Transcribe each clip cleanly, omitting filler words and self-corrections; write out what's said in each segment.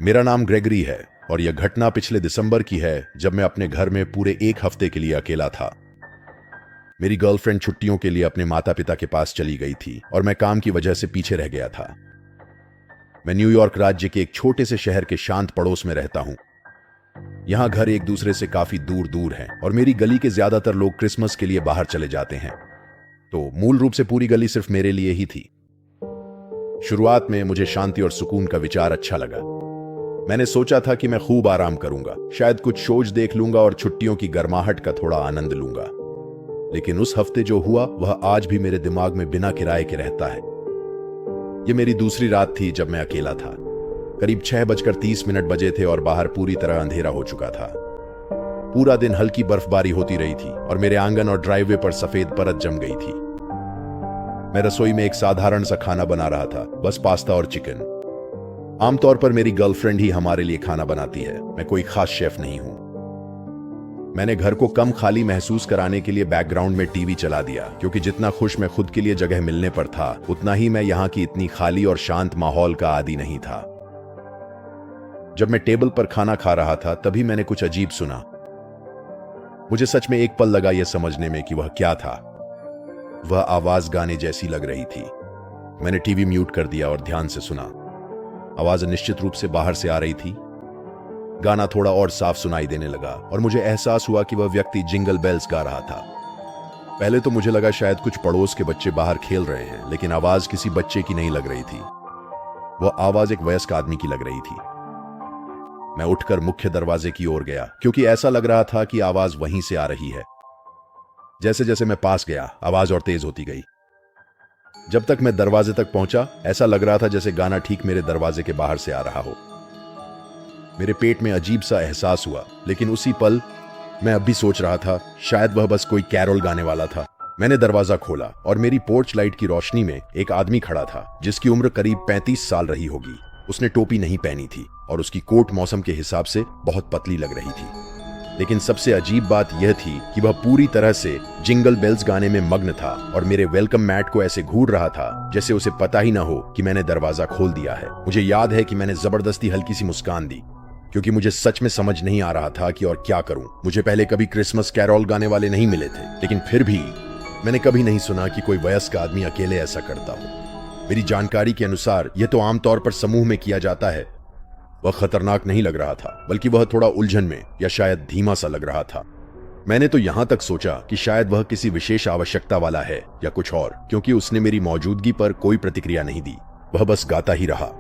मेरा नाम ग्रेगरी है और यह घटना पिछले दिसंबर की है, जब मैं अपने घर में पूरे एक हफ्ते के लिए अकेला था। मेरी गर्लफ्रेंड छुट्टियों के लिए अपने माता पिता के पास चली गई थी और मैं काम की वजह से पीछे रह गया था। मैं न्यूयॉर्क राज्य के एक छोटे से शहर के शांत पड़ोस में रहता हूं। यहां घर एक दूसरे से काफी दूर दूर हैं और मेरी गली के ज्यादातर लोग क्रिसमस के लिए बाहर चले जाते हैं, तो मूल रूप से पूरी गली सिर्फ मेरे लिए ही थी। शुरुआत में मुझे शांति और सुकून का विचार अच्छा लगा। मैंने सोचा था कि मैं खूब आराम करूंगा, शायद कुछ शोज देख लूंगा और छुट्टियों की गर्माहट का थोड़ा आनंद लूंगा। लेकिन उस हफ्ते जो हुआ वह आज भी मेरे दिमाग में बिना किराए के रहता है। यह मेरी दूसरी रात थी जब मैं अकेला था। करीब 6:30 बजे थे और बाहर पूरी तरह अंधेरा हो चुका था। पूरा दिन हल्की बर्फबारी होती रही थी और मेरे आंगन और ड्राइववे पर सफेद परत जम गई थी। मैं रसोई में एक साधारण सा खाना बना रहा था, बस पास्ता और चिकन। आमतौर पर मेरी गर्लफ्रेंड ही हमारे लिए खाना बनाती है, मैं कोई खास शेफ नहीं हूं। मैंने घर को कम खाली महसूस कराने के लिए बैकग्राउंड में टीवी चला दिया, क्योंकि जितना खुश मैं खुद के लिए जगह मिलने पर था, उतना ही मैं यहां की इतनी खाली और शांत माहौल का आदी नहीं था। जब मैं टेबल पर खाना खा रहा था, तभी मैंने कुछ अजीब सुना। मुझे सच में एक पल लगा यह समझने में कि वह क्या था। वह आवाज गाने जैसी लग रही थी। मैंने टीवी म्यूट कर दिया और ध्यान से सुना। आवाज निश्चित रूप से बाहर से आ रही थी। गाना थोड़ा और साफ सुनाई देने लगा और मुझे एहसास हुआ कि वह व्यक्ति जिंगल बेल्स गा रहा था। पहले तो मुझे लगा शायद कुछ पड़ोस के बच्चे बाहर खेल रहे हैं, लेकिन आवाज किसी बच्चे की नहीं लग रही थी। वह आवाज एक वयस्क आदमी की लग रही थी। मैं उठकर मुख्य दरवाजे की ओर गया, क्योंकि ऐसा लग रहा था कि आवाज वहीं से आ रही है। जैसे जैसे मैं पास गया, आवाज और तेज होती गई। जब तक मैं दरवाजे तक पहुंचा, ऐसा लग रहा था जैसे गाना ठीक मेरे दरवाजे के बाहर से आ रहा हो। मेरे पेट में अजीब सा एहसास हुआ, लेकिन उसी पल मैं अब भी सोच रहा था शायद वह बस कोई कैरोल गाने वाला था। मैंने दरवाजा खोला और मेरी पोर्च लाइट की रोशनी में एक आदमी खड़ा था, जिसकी उम्र करीब 35 साल रही होगी। उसने टोपी नहीं पहनी थी और उसकी कोट मौसम के हिसाब से बहुत पतली लग रही थी। लेकिन सबसे अजीब बात यह थी कि वह पूरी तरह से जिंगल बेल्स गाने में मग्न था और मेरे वेलकम मैट को ऐसे घूर रहा था जैसे उसे पता ही ना हो कि मैंने दरवाजा खोल दिया है। मुझे याद है कि मैंने जबरदस्ती हल्की सी मुस्कान दी, क्योंकि मुझे सच में समझ नहीं आ रहा था कि और क्या करूं। मुझे पहले कभी क्रिसमस कैरोल गाने वाले नहीं मिले थे, लेकिन फिर भी मैंने कभी नहीं सुना कि कोई वयस्क आदमी अकेले ऐसा करता हो। मेरी जानकारी के अनुसार यह तो आमतौर पर समूह में किया जाता है। वह खतरनाक नहीं लग रहा था, बल्कि वह थोड़ा उलझन में या शायद धीमा सा लग रहा था। मैंने तो यहां तक सोचा कि शायद वह किसी विशेष आवश्यकता वाला है या कुछ और, क्योंकि उसने मेरी मौजूदगी पर कोई प्रतिक्रिया नहीं दी। वह बस गाता ही रहा।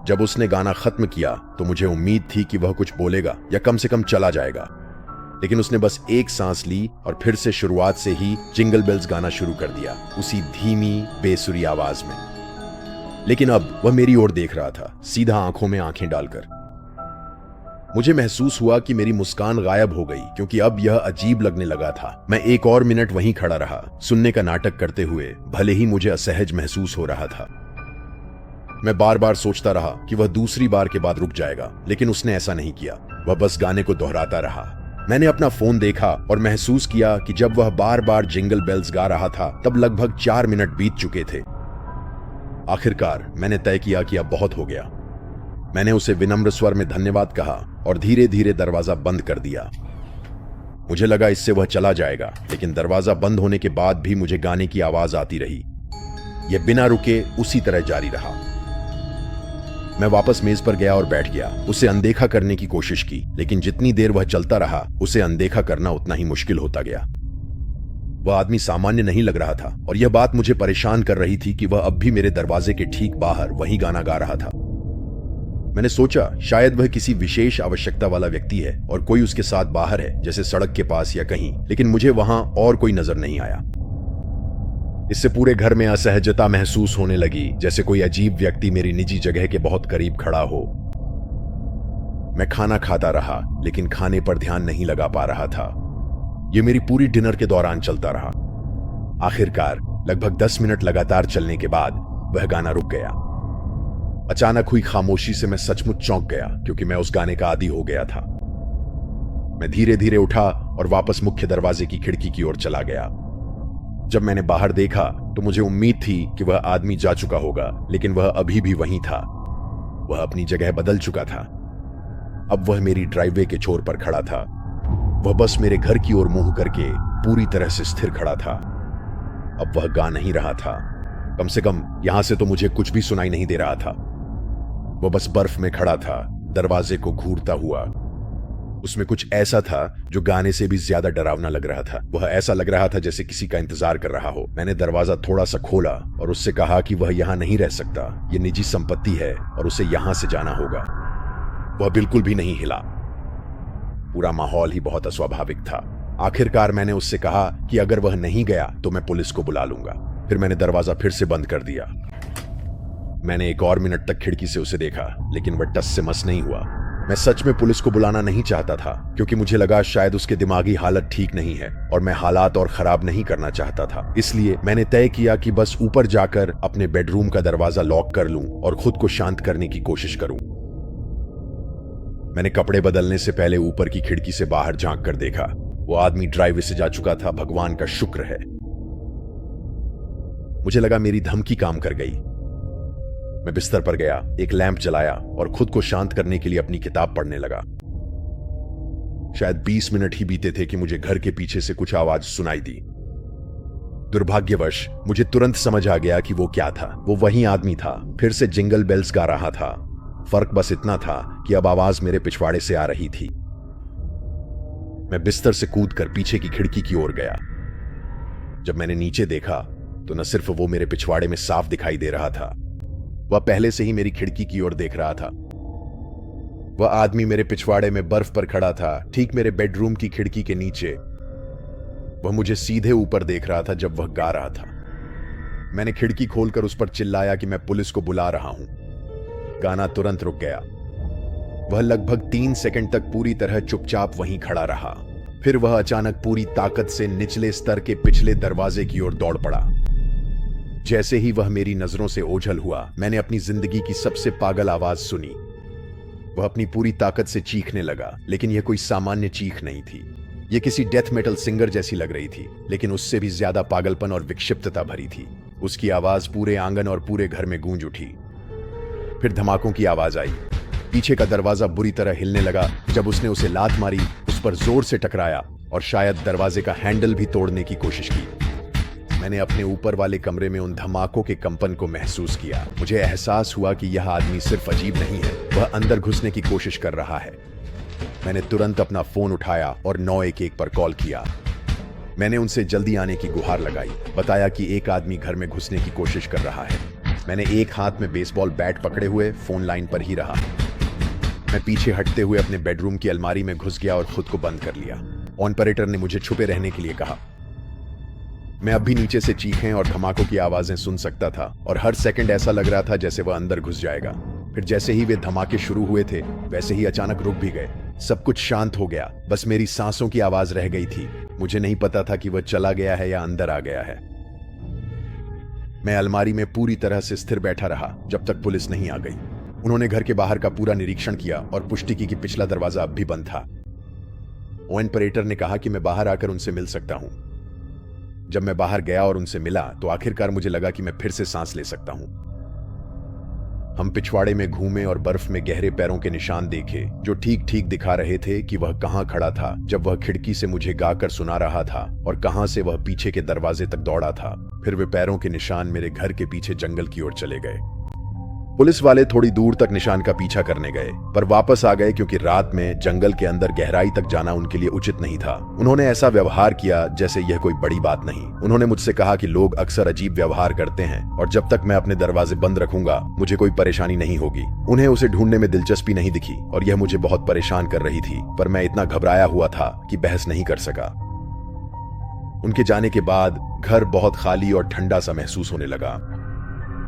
जब उसने गाना खत्म किया तो मुझे उम्मीद थी कि वह कुछ बोलेगा या कम से कम चला जाएगा, लेकिन उसने बस एक सांस ली और फिर से शुरुआत से ही जिंगल बेल्स गाना शुरू कर दिया, उसी धीमी बेसुरी आवाज में। लेकिन अब वह मेरी ओर देख रहा था, सीधा आंखों में आंखें डालकर। मुझे महसूस हुआ कि मेरी मुस्कान गायब हो गई, क्योंकि अब यह अजीब लगने लगा था। मैं एक और मिनट वहीं खड़ा रहा, सुनने का नाटक करते हुए, भले ही मुझे असहज महसूस हो रहा था। मैं बार बार सोचता रहा कि वह दूसरी बार के बाद रुक जाएगा, लेकिन उसने ऐसा नहीं किया। वह बस गाने को दोहराता रहा। मैंने अपना फोन देखा और महसूस किया कि जब वह बार बार जिंगल बेल्स गा रहा था, तब लगभग 4 मिनट बीत चुके थे। आखिरकार मैंने तय किया कि अब बहुत हो गया। मैंने उसे विनम्र स्वर में धन्यवाद कहा और धीरे धीरे दरवाजा बंद कर दिया। मुझे लगा इससे वह चला जाएगा, लेकिन दरवाजा बंद होने के बाद भी मुझे गाने की आवाज आती रही। यह बिना रुके उसी तरह जारी रहा। मैं वापस मेज पर गया और बैठ गया। उसे अनदेखा करने की कोशिश की, लेकिन जितनी देर वह चलता रहा, उसे अनदेखा करना उतना ही मुश्किल होता गया। वह आदमी सामान्य नहीं लग रहा था और यह बात मुझे परेशान कर रही थी कि वह अब भी मेरे दरवाजे के ठीक बाहर वही गाना गा रहा था। मैंने सोचा शायद वह किसी विशेष आवश्यकता वाला व्यक्ति है और कोई उसके साथ बाहर है, जैसे सड़क के पास या कहीं, लेकिन मुझे वहां और कोई नजर नहीं आया। इससे पूरे घर में असहजता महसूस होने लगी, जैसे कोई अजीब व्यक्ति मेरी निजी जगह के बहुत करीब खड़ा हो। मैं खाना खाता रहा, लेकिन खाने पर ध्यान नहीं लगा पा रहा था। यह मेरी पूरी डिनर के दौरान चलता रहा। आखिरकार लगभग 10 मिनट लगातार चलने के बाद वह गाना रुक गया। अचानक हुई खामोशी से मैं सचमुच चौंक गया, क्योंकि मैं उस गाने का आदी हो गया था। मैं धीरे धीरे उठा और वापस मुख्य दरवाजे की खिड़की की ओर चला गया। जब मैंने बाहर देखा तो मुझे उम्मीद थी कि वह आदमी जा चुका होगा, लेकिन वह अभी भी वहीं था। वह अपनी जगह बदल चुका था। अब वह मेरी ड्राइववे के छोर पर खड़ा था। वह बस मेरे घर की ओर मुंह करके पूरी तरह से स्थिर खड़ा था। अब वह गा नहीं रहा था। कम से कम यहां से तो मुझे कुछ भी सुनाई नहीं दे रहा था। वह बस बर्फ में खड़ा था, दरवाजे को घूरता हुआ। उसमें कुछ ऐसा था जो गाने से भी ज्यादा डरावना लग रहा था। वह ऐसा लग रहा था जैसे किसी का इंतजार कर रहा हो। मैंने दरवाजा थोड़ा सा खोला और उससे कहा कि वह यहां नहीं रह सकता, यह निजी संपत्ति है और उसे यहां से जाना होगा। वह बिल्कुल भी नहीं हिला। पूरा माहौल ही बहुत अस्वाभाविक था। आखिरकार मैंने उससे कहा कि अगर वह नहीं गया तो मैं पुलिस को बुला लूंगा। फिर मैंने दरवाजा फिर से बंद कर दिया। मैंने 1 और मिनट तक खिड़की से उसे देखा, लेकिन वह टस से मस नहीं हुआ। मैं सच में पुलिस को बुलाना नहीं चाहता था, क्योंकि मुझे लगा शायद उसके दिमागी हालत ठीक नहीं है और मैं हालात और खराब नहीं करना चाहता था। इसलिए मैंने तय किया कि बस ऊपर जाकर अपने बेडरूम का दरवाजा लॉक कर लूं और खुद को शांत करने की कोशिश करूं। मैंने कपड़े बदलने से पहले ऊपर की खिड़की से बाहर झांक कर देखा। वो आदमी ड्राइववे से जा चुका था। भगवान का शुक्र है। मुझे लगा मेरी धमकी काम कर गई। मैं बिस्तर पर गया, एक लैंप जलाया और खुद को शांत करने के लिए अपनी किताब पढ़ने लगा। शायद 20 मिनट ही बीते थे कि मुझे घर के पीछे से कुछ आवाज सुनाई दी। दुर्भाग्यवश मुझे तुरंत समझ आ गया कि वो क्या था। वो वही आदमी था, फिर से जिंगल बेल्स गा रहा था। फर्क बस इतना था कि अब आवाज मेरे पिछवाड़े से आ रही थी। मैं बिस्तर से कूदकर पीछे की खिड़की की ओर गया। जब मैंने नीचे देखा तो न सिर्फ वो मेरे पिछवाड़े में साफ दिखाई दे रहा था, वह पहले से ही मेरी खिड़की की ओर देख रहा था। वह आदमी मेरे पिछवाड़े में बर्फ पर खड़ा था, ठीक मेरे बेडरूम की खिड़की के नीचे। वह मुझे सीधे ऊपर देख रहा था जब वह गा रहा था। मैंने खिड़की खोलकर उस पर चिल्लाया कि मैं पुलिस को बुला रहा हूं। गाना तुरंत रुक गया। वह लगभग 3 सेकंड तक पूरी तरह चुपचाप वहीं खड़ा रहा। फिर वह अचानक पूरी ताकत से निचले स्तर के पिछले दरवाजे की ओर दौड़ पड़ा। जैसे ही वह मेरी नजरों से ओझल हुआ, मैंने अपनी जिंदगी की सबसे पागल आवाज सुनी। वह अपनी पूरी ताकत से चीखने लगा, लेकिन यह कोई सामान्य चीख नहीं थी। यह किसी डेथ मेटल सिंगर जैसी लग रही थी, लेकिन उससे भी ज्यादा पागलपन और विक्षिप्तता भरी थी। उसकी आवाज पूरे आंगन और पूरे घर में गूंज उठी। फिर धमाकों की आवाज आई। पीछे का दरवाजा बुरी तरह हिलने लगा जब उसने उसे लात मारी, उस पर जोर से टकराया और शायद दरवाजे का हैंडल भी तोड़ने की कोशिश की। मैंने अपने ऊपर वाले कमरे में उन धमाकों के कंपन को महसूस किया। मुझे एहसास हुआ कि यह आदमी सिर्फ अजीब नहीं है, वह अंदर घुसने की कोशिश कर रहा है। मैंने तुरंत अपना फोन उठाया और 911 पर कॉल किया। मैंने उनसे जल्दी आने की गुहार लगाई, बताया कि एक आदमी घर में घुसने की कोशिश कर रहा है। मैंने एक हाथ में बेसबॉल बैट पकड़े हुए फोन लाइन पर ही रहा। मैं पीछे हटते हुए अपने बेडरूम की अलमारी में घुस गया और खुद को बंद कर लिया। ऑपरेटर ने मुझे छुपे रहने के लिए कहा। मैं अब भी नीचे से चीखें और धमाकों की आवाजें सुन सकता था और हर सेकंड ऐसा लग रहा था जैसे वह अंदर घुस जाएगा। फिर जैसे ही वे धमाके शुरू हुए थे, वैसे ही अचानक रुक भी गए। सब कुछ शांत हो गया, बस मेरी सांसों की आवाज रह गई थी। मुझे नहीं पता था कि वह चला गया है या अंदर आ गया है। मैं अलमारी में पूरी तरह से स्थिर बैठा रहा जब तक पुलिस नहीं आ गई। उन्होंने घर के बाहर का पूरा निरीक्षण किया और पुष्टि की कि पिछला दरवाजा अब भी बंद था। ऑपरेटर ने कहा कि मैं बाहर आकर उनसे मिल सकता हूं। जब मैं बाहर गया और उनसे मिला तो आखिरकार मुझे लगा कि मैं फिर से सांस ले सकता हूं। हम पिछवाड़े में घूमे और बर्फ में गहरे पैरों के निशान देखे, जो ठीक ठीक दिखा रहे थे कि वह कहां खड़ा था जब वह खिड़की से मुझे गाकर सुना रहा था और कहां से वह पीछे के दरवाजे तक दौड़ा था। फिर वे पैरों के निशान मेरे घर के पीछे जंगल की ओर चले गए। पुलिस वाले थोड़ी दूर तक निशान का पीछा करने गए, पर वापस आ गए क्योंकि रात में जंगल के अंदर गहराई तक जाना उनके लिए उचित नहीं था। उन्होंने ऐसा व्यवहार किया जैसे यह कोई बड़ी बात नहीं। उन्होंने मुझसे कहा कि लोग अक्सर अजीब व्यवहार करते हैं और जब तक मैं अपने दरवाजे बंद रखूंगा मुझे कोई परेशानी नहीं होगी। उन्हें उसे ढूंढने में दिलचस्पी नहीं दिखी और यह मुझे बहुत परेशान कर रही थी, पर मैं इतना घबराया हुआ था कि बहस नहीं कर सका। उनके जाने के बाद घर बहुत खाली और ठंडा सा महसूस होने लगा।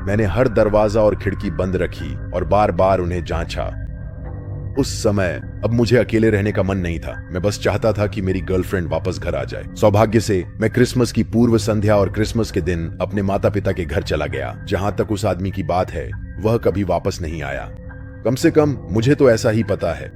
मैंने हर दरवाजा और खिड़की बंद रखी और बार बार उन्हें जांचा। उस समय अब मुझे अकेले रहने का मन नहीं था। मैं बस चाहता था कि मेरी गर्लफ्रेंड वापस घर आ जाए। सौभाग्य से मैं क्रिसमस की पूर्व संध्या और क्रिसमस के दिन अपने माता पिता के घर चला गया। जहां तक उस आदमी की बात है, वह कभी वापस नहीं आया। कम से कम मुझे तो ऐसा ही पता है।